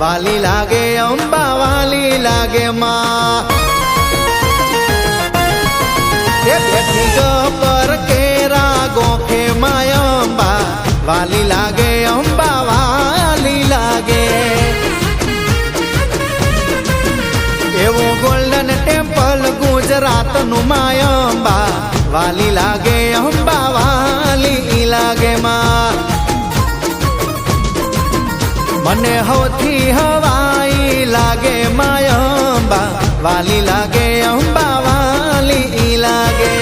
વાલી લાગે અંબા વાલી લાગે માં બેઠી ગબર કેરા ગોખે માય અંબા વાલી લાગે અંબા વાલી લાગે એવું ગોલ્ડન ટેમ્પલ ગુજરાતનું માય અંબા વાલી લાગે અંબા વાલી લાગે માં મને હવથી હવાઈ લાગે માય અંબા વાલી લાગે અંબા વાલી લાગે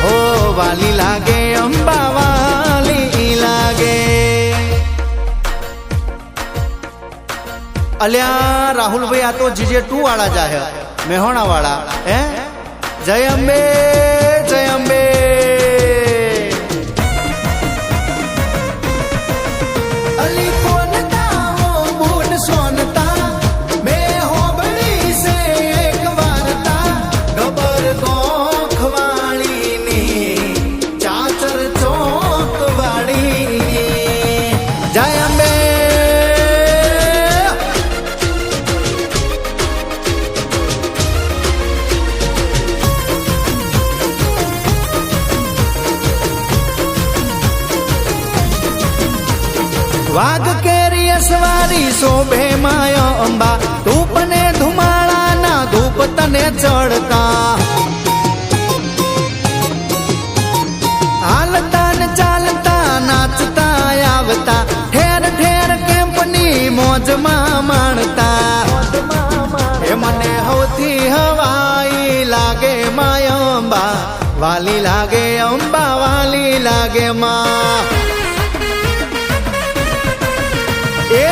હો વાલી લાગે અંબા વાલી લાગે અલ્યા રાહુલભાઈ આ તો GJ2 વાળા જાહે મેહોણા વાળા હે જય અંબે જય અંબે અલી કોનતા હો બૂટ સોનતા મેં હોબળી સે એક વારતા ગબર ગોખવાળીની ચાચર ચોક વાળી જય અંબે વાઘ કેરી અસવારી શોભે માય અંબા ધૂપ ને ધુમાળા ના ધૂપ તને ચડતા હાલતા ને ચાલતા નાચતા આવતા ઠેર ઠેર કેમ્પની મોજમાં માણતા એ મને હવથી હવાઈ લાગે માય અંબા વાલી લાગે અંબા વાલી લાગે માં એ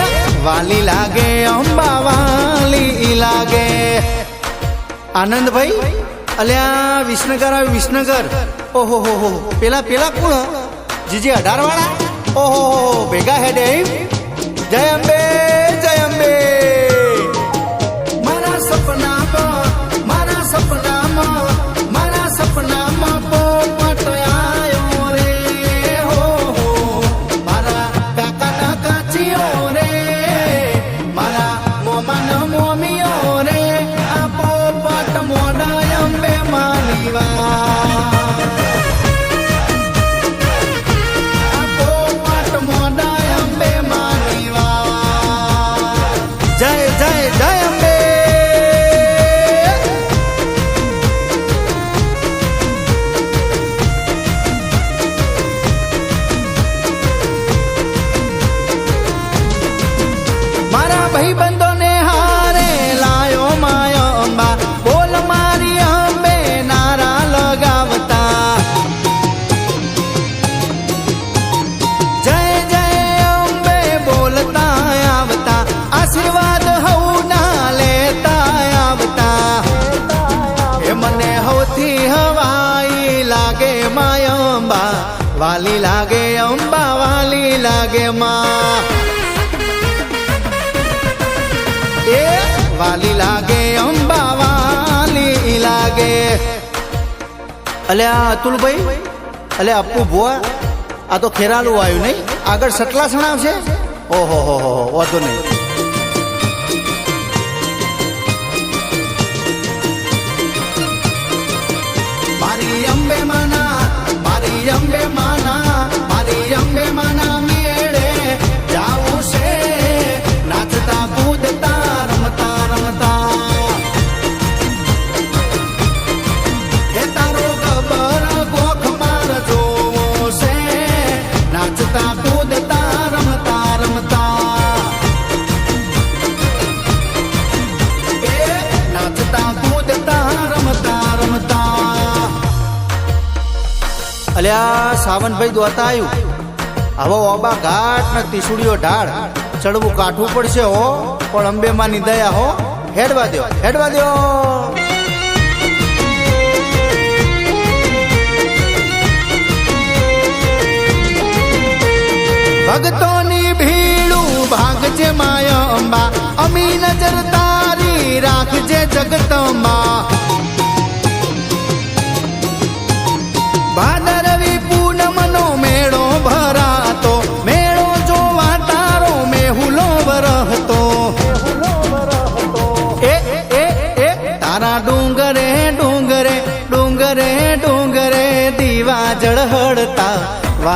વાલી લાગે અંબા વાલી લાગે આનંદભાઈ અલ્યા વિસનગર આવ્યું વિસનગર ઓહો હો પેલા કોણ GJ18 વાળા ઓહો ભેગા હેડે જય અંબે જય અંબે મારા સપનામાં પોપટ આયો રે હો મારા કાકા કાચીઓ રે મારા મોમીઓ રે આ પોપટ મોડા અંબે માલીવા આ પોપટ મોડા અંબે માલીવા જય જય જય અંબે મારા ભાઈબંધો ને હારે લાયો માય અંબા બોલ મારી અંબે નારા લગાવતા જય જય અંબે બોલતા આવતા આશીર્વાદ હવું ના લેતા આવતા એ મને હવથી હવાઈ લાગે માય અંબા વાલી લાગે અંબા વાલી લાગે માં એ વાલી લાગે અંબા વાલી લાગે અલ્યા અતુલભાઈ અલ્યા અપ્પુ ભુવા આ તો ખેરાલું આવ્યું નહીં આગળ સટલાસણ આવશે ઓહો હો વાંધો નહીં મારી અંબે માના મારી અંબે માના મારી અંબે માના મેળે જાવું છે નાચતા કૂદતા રમતા રમતા એ તારો ગબર ગોખ માર જોવો છે નાચતા કૂદતા રમતા રમતા એ નાચતા કૂદતા રમતા રમતા અલ્યા સાવનભાઈ દોતા આવ્યું હવે ઓબા ઘાટ ને ત્રિશુળીઓ ઢાળ ચડવું કાઠવું પડશે હો પણ અંબેમાની દયા હો હેડવા દો ભક્તોની ભીડું ભાગજે માય અંબા અમી નજર તારી રાખજે જગતંબા ભાદરવી પૂનમનો મેળો ભરાતો મેળો જોવા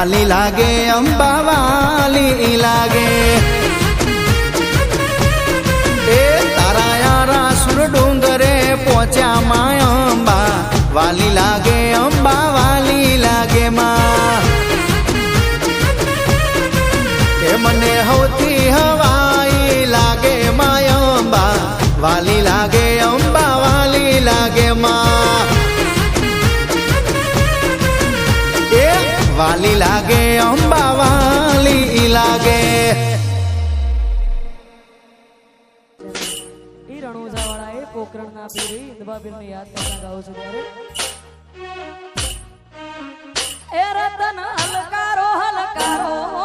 વાલી લાગે અંબા વાલી લાગે એ તારા યારા સુર ડુંગરે પહોંચ્યા માં અંબા વાલી લાગે અંબા વાલી લાગે માં એ મને હવથી હવાઈ લાગે માં અંબા વાલી લાગે અંબા વાલી લાગે માં એ વાલી લાગે અંબા વાલી લાગે રણુજાવાળા એ પોકરણના પીર ઇન્દબાબીરને યાદ કરતા ગાઉં છું ત્યારે એ રતન હલકારો હલકારો